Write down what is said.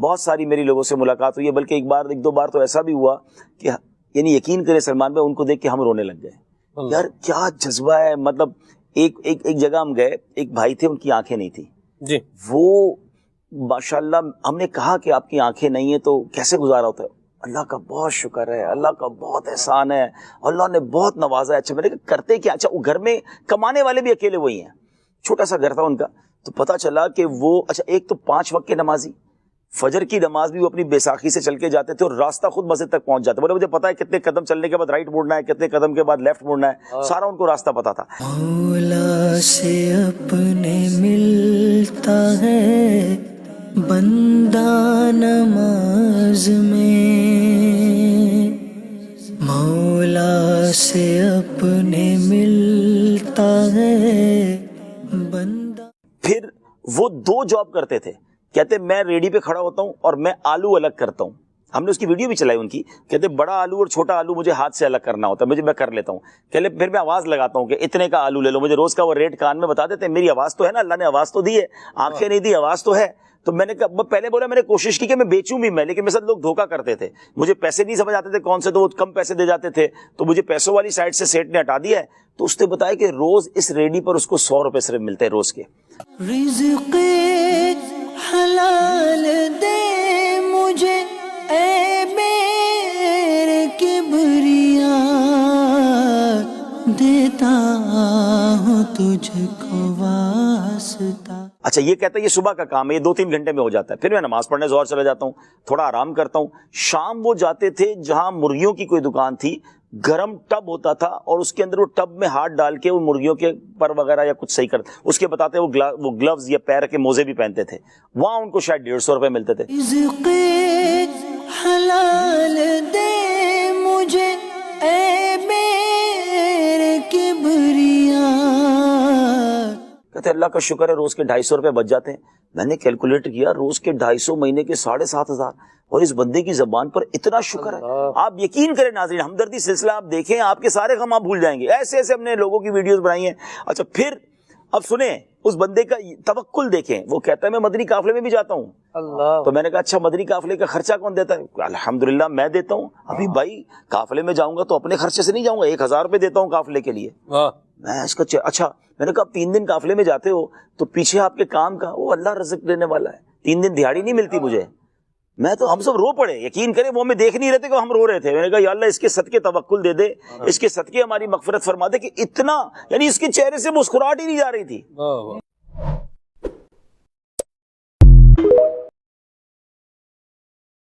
بہت ساری میری لوگوں سے ملاقات ہوئی ہے، بلکہ ایک دو بار تو ایسا بھی ہوا کہ یعنی یقین کریں سلمان بھائی، ان کو دیکھ کے ہم رونے لگ گئے. یار کیا جذبہ ہے. مطلب ایک جگہ ہم گئے، ایک بھائی تھے، ان کی آنکھیں نہیں تھی جی. وہ ماشاءاللہ ہم نے کہا کہ آپ کی آنکھیں نہیں ہیں تو کیسے گزارا ہوتا ہے؟ اللہ کا بہت شکر ہے، اللہ کا بہت احسان ہے، اللہ نے بہت نوازا ہے. اچھا میں نے کہا کرتے کیا؟ اچھا وہ گھر میں کمانے والے بھی اکیلے وہی ہیں، چھوٹا سا گھر تھا ان کا. تو پتا چلا کہ وہ اچھا ایک تو 5 وقت کے نمازی، فجر کی نماز بھی وہ اپنی بیساکھی سے چل کے جاتے تھے اور راستہ خود مسجد تک پہنچ جاتے. بولے مجھے پتا ہے کتنے قدم چلنے کے بعد رائٹ مڑنا ہے، کتنے قدم کے بعد لیفٹ مڑنا ہے، سارا ان کو راستہ پتا تھا. مولا سے اپنے ملتا ہے بندہ نماز میں، مولا سے اپنے ملتا ہے بندہ. پھر وہ 2 جاب کرتے تھے. کہتے میں ریڈی پہ کھڑا ہوتا ہوں اور میں آلو الگ کرتا ہوں. ہم نے اس کی ویڈیو بھی چلائی ان کی. کہتے بڑا آلو اور چھوٹا آلو مجھے ہاتھ سے الگ کرنا ہوتا ہے، میں کر لیتا ہوں. کہتے پھر میں آواز لگاتا ہوں کہ اتنے کا آلو لے لو. مجھے روز کا وہ ریٹ کان میں بتا دیتے ہیں. میری آواز تو ہے نا، اللہ نے آواز تو دی ہے، آنکھیں نہیں دی، آواز تو ہے. تو میں نے کہا پہلے بولا میں نے کوشش کی کہ میں بیچوں بھی میں، لیکن میرے ساتھ لوگ دھوکہ کرتے تھے. مجھے پیسے نہیں سمجھ آتے تھے کون سے، تو وہ کم پیسے دے جاتے تھے. تو مجھے پیسوں والی سائڈ سے سیٹ نے ہٹا دیا ہے. تو اس نے بتایا کہ روز اس ریڈی پر اس کو 100 روپے صرف ملتے ہیں روز کے. رزق حلال دے مجھے اے میرے کبریا، دیتا ہوں تجھ کو واسطہ. اچھا یہ کہتا ہے یہ صبح کا کام ہے، یہ 2-3 گھنٹے میں ہو جاتا ہے. پھر میں نماز پڑھنے زور چلا جاتا ہوں، تھوڑا آرام کرتا ہوں. شام وہ جاتے تھے جہاں مرغیوں کی کوئی دکان تھی، گرم ٹب ہوتا تھا اور اس کے اندر وہ ٹب میں ہاتھ ڈال کے وہ مرغیوں کے پر وغیرہ یا کچھ صحیح کرتے. اس کے بتاتے وہ گلوز یا پیر کے موزے بھی پہنتے تھے. وہاں ان کو شاید 150 روپے ملتے تھے. رزق حلال دے مجھے اے میرے کبریا. کہتے اللہ کا شکر ہے روز کے 250 روپے بچ جاتے ہیں. میں نے کیلکولیٹ کیا، روز کے 250 مہینے کے 7,500، اور اس بندے کی زبان پر اتنا شکر ہے. آپ یقین کریں ناظرین، ہمدردی سلسلہ آپ دیکھیں، آپ کے سارے غم آپ بھول جائیں گے. ایسے ایسے ہم نے لوگوں کی ویڈیوز بنائی ہیں. اچھا پھر اب سنیں اس بندے کا توکل دیکھیں. وہ کہتا ہے میں مدنی قافلے میں بھی جاتا ہوں. تو میں نے کہا اچھا مدنی قافلے کا خرچہ کون دیتا ہے؟ الحمدللہ میں دیتا ہوں. ابھی بھائی قافلے میں جاؤں گا تو اپنے خرچے سے نہیں جاؤں گا، 1,000 روپے دیتا ہوں قافلے کے لیے. میں اس کا اچھا میں نے کہا 3 دن قافلے میں جاتے ہو تو پیچھے آپ کے کام کا وہ اللہ رزق دینے والا ہے. 3 دن دیہاڑی نہیں ملتی مجھے. میں تو ہم سب رو پڑے، یقین کریں وہ ہمیں دیکھ نہیں رہتے کہ ہم رو رہے تھے. میں نے کہا یا اللہ اس کے صدقے توکل دے دے، اس کے صدقے ہماری مغفرت فرما دے. کہ اتنا یعنی اس کے چہرے سے مسکراہٹ ہی نہیں جا رہی تھی.